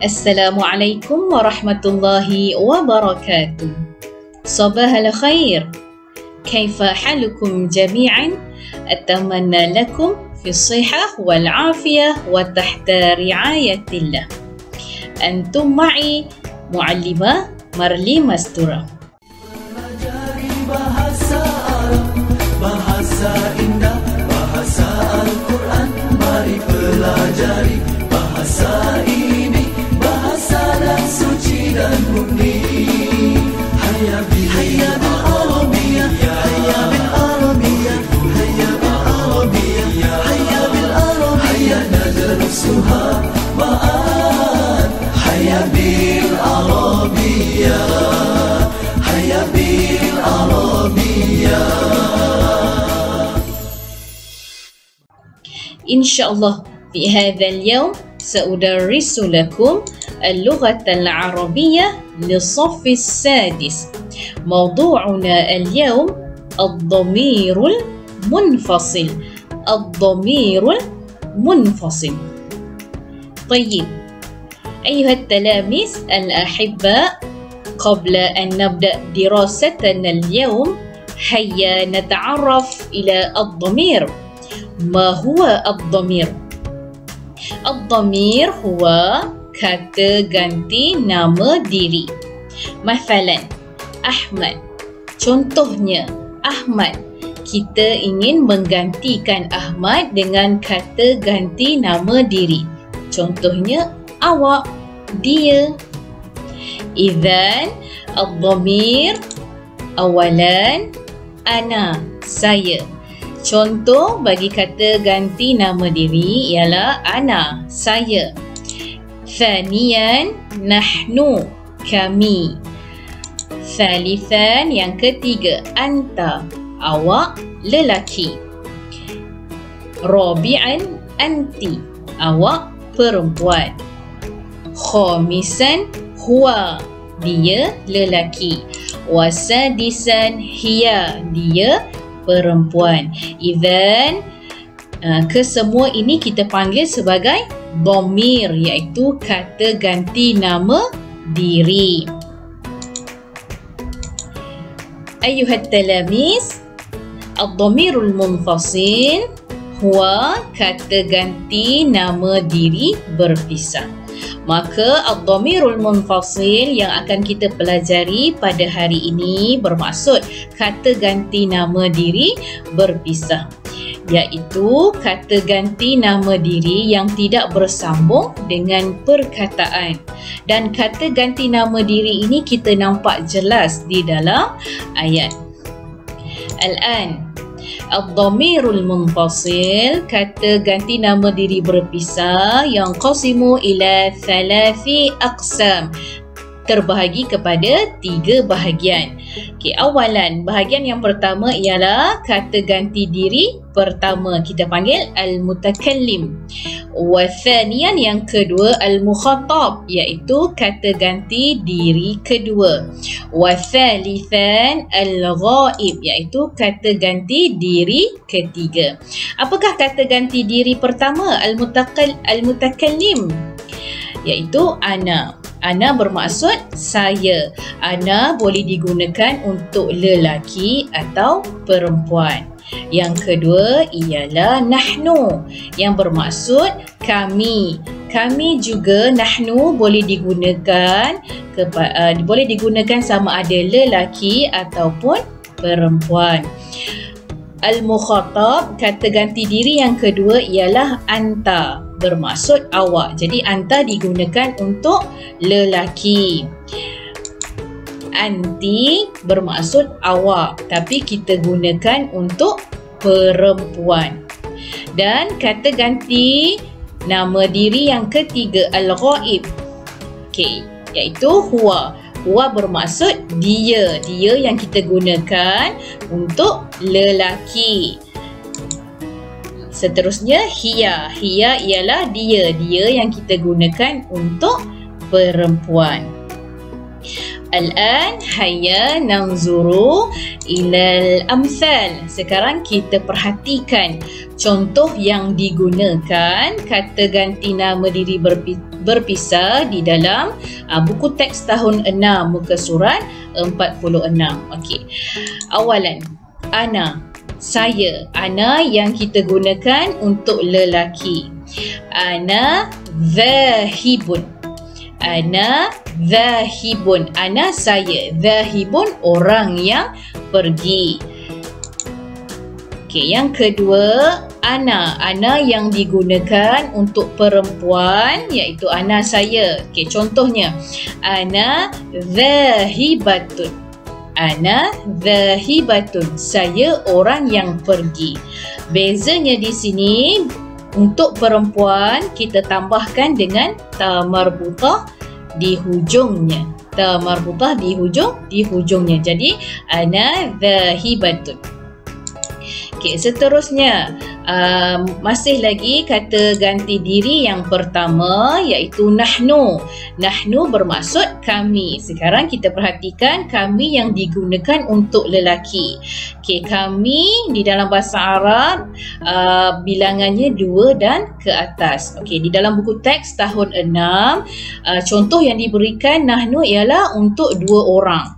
Assalamualaikum warahmatullahi wabarakatuh. Sabah al-khair. Kaifa halukum jami'an? Atamanna lakum fi sihah wal afiyah wa tahta riayatillah. Antum ma'i Muallimah Marli Mastura. Pelajari bahasa Arab, bahasa indah, bahasa Al-Quran. Mari pelajari bahasa ini, bahasa dan suci dan murni. Hayya bil Arabiyah, hayya bil Arabiyah, hayya bil Arabiyah, hayya bil Arabiyah, hayya nadrusuha ma'an. Hayya bil Arabiyah, hayya bil Arabiyah. InsyaAllah في هذا اليوم سأدرس لكم اللغة العربية للصف السادس. موضوعنا اليوم الضمير المنفصل. الضمير المنفصل. طيب أيها التلاميذ الأحباء، قبل أن نبدأ دراستنا اليوم هيا نتعرف إلى الضمير. ما هو الضمير؟ الضمير هو kata ganti nama diri. Masalan, Ahmad. Contohnya, Ahmad. Kita ingin menggantikan Ahmad dengan kata ganti nama diri. Contohnya, awak, dia. Idzan, ad-dhamir awalan ana, saya. Contoh bagi kata ganti nama diri ialah ana, saya. Thaniyan, nahnu, kami. Thalithan, yang ketiga, anta, awak, lelaki. Rabi'an, anti, awak, perempuan. Khamisan, huwa, dia, lelaki. Wasadisan, hiya, dia, perempuan. Idzan, kesemua ini kita panggil sebagai dhamir, iaitu kata ganti nama diri. Ayuhat talamiz, ad-dhamirul munfasil huwa kata ganti nama diri berpisah. Maka ad-dhamirul munfasil yang akan kita pelajari pada hari ini bermaksud kata ganti nama diri berpisah, iaitu kata ganti nama diri yang tidak bersambung dengan perkataan. Dan kata ganti nama diri ini kita nampak jelas di dalam ayat. Al-an, ad-dhamirul munfasil, kata ganti nama diri berpisah yang qasimu ila thalathi aqsam, terbahagi kepada 3 bahagian. Okey, awalan, bahagian yang pertama ialah kata ganti diri pertama, kita panggil al-mutakallim. Wa thaniyan, yang kedua, al-mukhatab, iaitu kata ganti diri kedua. Wa thalithan, al-ghaib, iaitu kata ganti diri ketiga. Apakah kata ganti diri pertama, al-mutakallim? Iaitu ana. Ana bermaksud saya. Ana boleh digunakan untuk lelaki atau perempuan. Yang kedua ialah nahnu, yang bermaksud kami. Kami juga, nahnu boleh digunakan boleh digunakan sama ada lelaki ataupun perempuan. Al-mukhatab, kata ganti diri yang kedua ialah anta, bermaksud awak. Jadi anta digunakan untuk lelaki. Anti bermaksud awak, tapi kita gunakan untuk perempuan. Dan kata ganti nama diri yang ketiga, al-ghaib, okey, iaitu huwa. Huwa bermaksud dia. Dia yang kita gunakan untuk lelaki. Seterusnya hiya. Hiya ialah dia. Dia yang kita gunakan untuk perempuan. Al-an hayya nanzuru ilal amthal. Sekarang kita perhatikan contoh yang digunakan kata ganti nama diri berpisah di dalam buku teks tahun 6 muka surat 46. Okey. Awalan, ana, saya. Ana yang kita gunakan untuk lelaki. Ana dhahibun. Ana dhahibun. Ana saya. Dhahibun orang yang pergi. Okey, yang kedua, ana. Ana yang digunakan untuk perempuan iaitu ana saya. Okey, contohnya ana dhahibatun. Ana dhahibatun. Saya orang yang pergi. Bezanya di sini, untuk perempuan kita tambahkan dengan ta marbutah di hujungnya. Ta marbutah di hujungnya. Jadi ana dhahibatun. Okey, seterusnya masih lagi kata ganti diri yang pertama iaitu nahnu. Nahnu bermaksud kami. Sekarang kita perhatikan kami yang digunakan untuk lelaki. Okey, kami di dalam bahasa Arab bilangannya 2 dan ke atas. Okey, di dalam buku teks tahun 6 contoh yang diberikan nahnu ialah untuk 2 orang.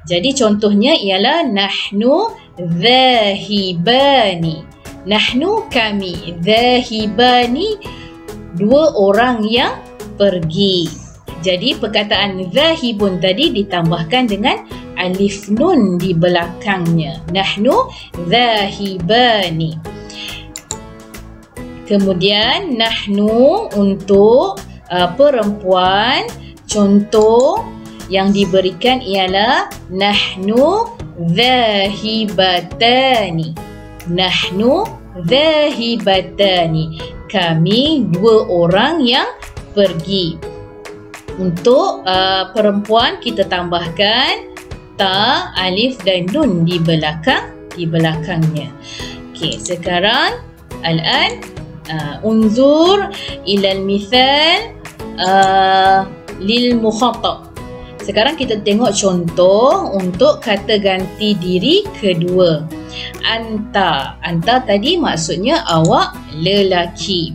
Jadi contohnya ialah nahnu dhahibani. Nahnu kami, dhahibani 2 orang yang pergi. Jadi perkataan dhahibun tadi ditambahkan dengan alif nun di belakangnya. Nahnu dhahibani. Kemudian nahnu untuk perempuan, contoh yang diberikan ialah nahnu dhahibatani. Nahnu dhahibatani. Kami 2 orang yang pergi. Untuk perempuan kita tambahkan ta, alif dan nun di belakangnya. Okey, sekarang al-an unzur ila al-mithal lil mukhatab. Sekarang kita tengok contoh untuk kata ganti diri kedua. Anta. Anta tadi maksudnya awak lelaki.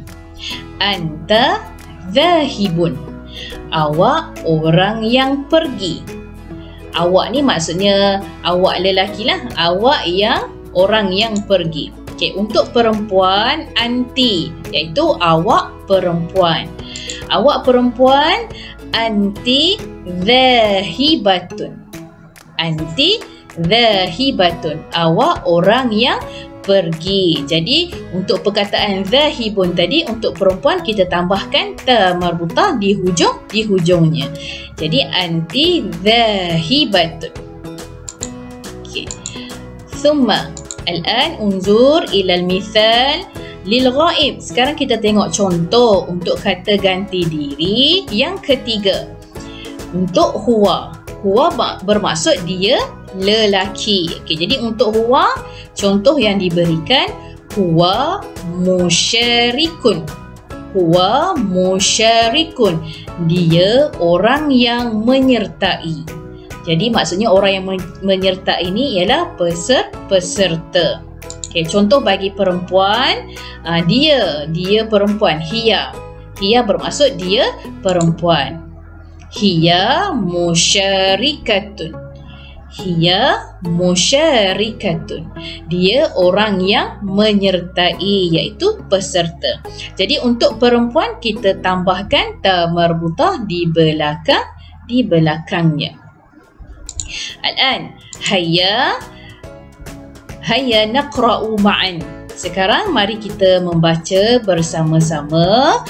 Anta dhahibun. Awak orang yang pergi. Awak ni maksudnya awak lelaki lah. Awak yang orang yang pergi. Okey, untuk perempuan anti iaitu awak perempuan. Awak perempuan anti dhahibatun. Anti dhahibatun. Awak orang yang pergi. Jadi untuk perkataan dhahibun tadi untuk perempuan kita tambahkan ta marbutah di hujungnya. Jadi anti dhahibatun. Okey. Thumma al-an unzur ila al-mithal lil ghaib. Sekarang kita tengok contoh untuk kata ganti diri yang ketiga. Untuk huwa. Huwa bermaksud dia lelaki. Okey, jadi untuk huwa contoh yang diberikan huwa musyarikun. Huwa musyarikun. Dia orang yang menyertai. Jadi maksudnya orang yang menyertai ini ialah peserta. Okay, contoh bagi perempuan, dia perempuan, hiya. Hiya bermaksud dia perempuan. Hiya musyarikatun. Hiya musyarikatun. Dia orang yang menyertai iaitu peserta. Jadi untuk perempuan kita tambahkan ta marbutah di belakangnya. Al-an hayya naqra'u ma'an. Sekarang mari kita membaca bersama-sama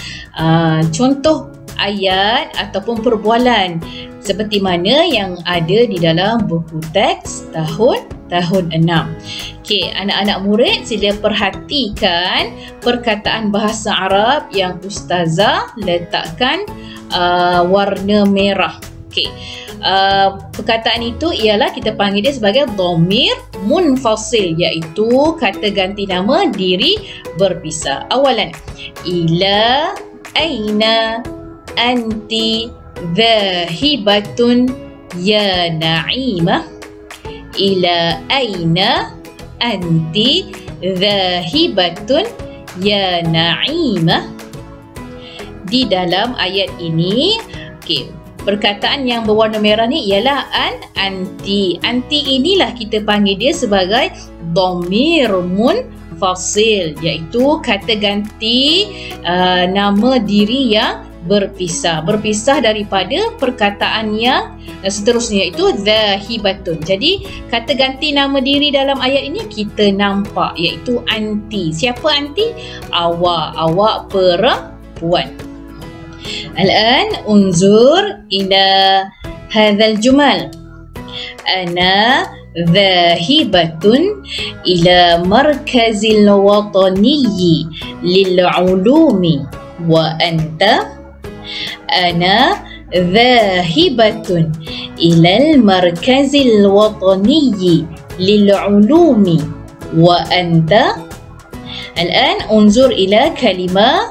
contoh ayat ataupun perbualan seperti mana yang ada di dalam buku teks tahun 6. Okey, anak-anak murid sila perhatikan perkataan bahasa Arab yang ustazah letakkan warna merah. Okey. Perkataan itu ialah kita panggil dia sebagai dhamir munfasil iaitu kata ganti nama diri berpisah. Awalan, ila aina anti dhahibatun ya Na'imah. Ila aina anti dhahibatun ya Na'imah. Di dalam ayat ini, perkataan yang berwarna merah ni ialah anti. Anti inilah kita panggil dia sebagai dhamir munfasil, iaitu kata ganti nama diri yang berpisah daripada perkataan yang seterusnya, iaitu dhahibatun. Jadi kata ganti nama diri dalam ayat ini kita nampak, iaitu anti. Siapa anti? Awak perempuan. Al-an unzur ila hadzal jumal. Ana dhahibatun ila markazil watani lil ulumi wa anta. Ana dhahibatun ila markazil watani lil ulumi wa anta. Al-an unzur ila kalimah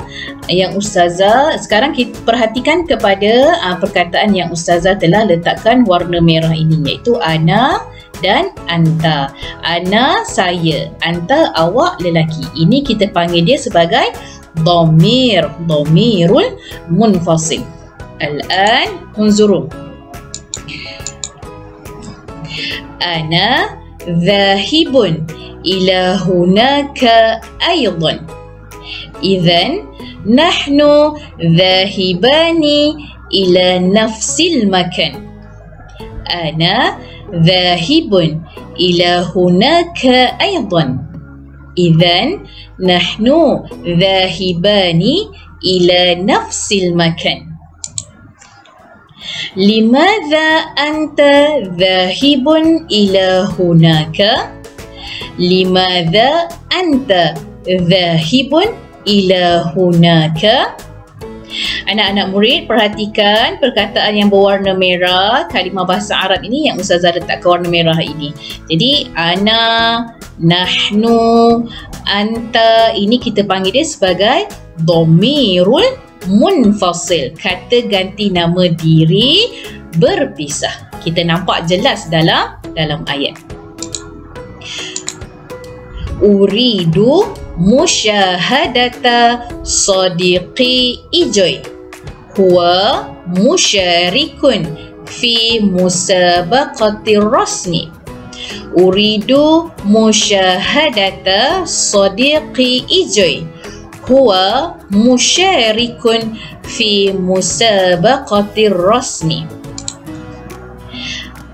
yang ustazah, sekarang kita perhatikan kepada perkataan yang ustazah telah letakkan warna merah ini, iaitu ana dan anta. Ana saya, anta awak lelaki. Ini kita panggil dia sebagai dhamirul munfasil. Al-an unzuru. Ana dhahibun ila hunaka aydan. Idhan nahnu dhahibani ila nafsil makan. Ana dhahibun ila hunaka aydan. Idhan nahnu dhahibani ila nafsil makan. Limadha anta dhahibun ila hunaka? Limadha anta dhahibun ila hunaka? Anak-anak murid, perhatikan perkataan yang berwarna merah, kalimah bahasa Arab ini yang ustazah letak ke warna merah ini. Jadi ana, nahnu, anta, ini kita panggil dia sebagai dhamirul munfasil, kata ganti nama diri berpisah. Kita nampak jelas dalam ayat. Uridu musyahadata sadiqi Ijoy. Huwa musyarikun fi musabaqati rasmi. Uridu musyahadata sadiqi Ijoy. Huwa musyarikun fi musabaqati rasmi.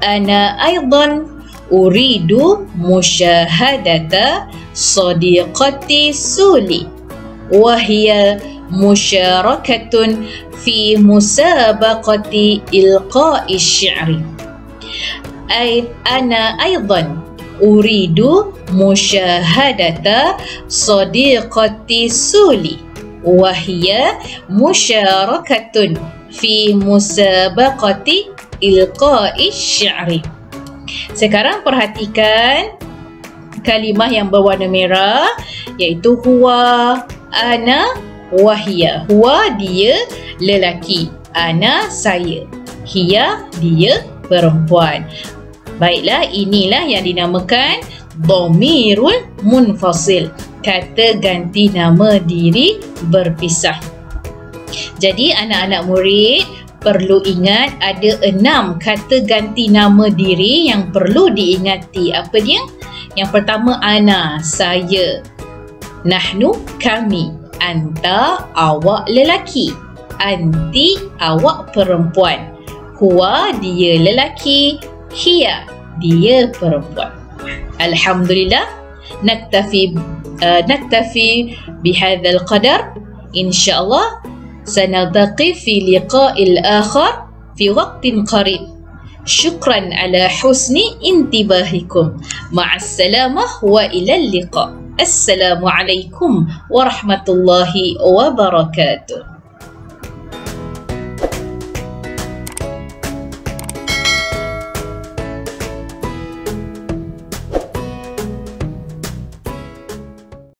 Ana aidan uridu musyahadata sadiqati Suli. Wahia musyarakatun fi musabaqati ilqa'i syi'ri. Ana aidan uridu musyahadata sadiqati Suli. Wahia musyarakatun fi musabaqati ilqa'i syi'ri. Sekarang perhatikan kalimah yang berwarna merah, iaitu huwa, ana, wahia. Huwa dia lelaki, ana saya, hiya dia perempuan. Baiklah, inilah yang dinamakan dhamirul munfasil, kata ganti nama diri berpisah. Jadi anak-anak murid perlu ingat ada 6 kata ganti nama diri yang perlu diingati. Apa dia? Yang pertama, ana, saya. Nahnu, kami. Anta, awak lelaki. Anti, awak perempuan. Huwa, dia lelaki. Hiya, dia perempuan. Alhamdulillah, naktafi bihadzal qadar. InsyaAllah سنلتقي في لقاء الآخر في وقت قريب. شكرا على حسن انتباهكم. مع السلامة وإلى اللقاء. السلام عليكم ورحمة الله وبركاته.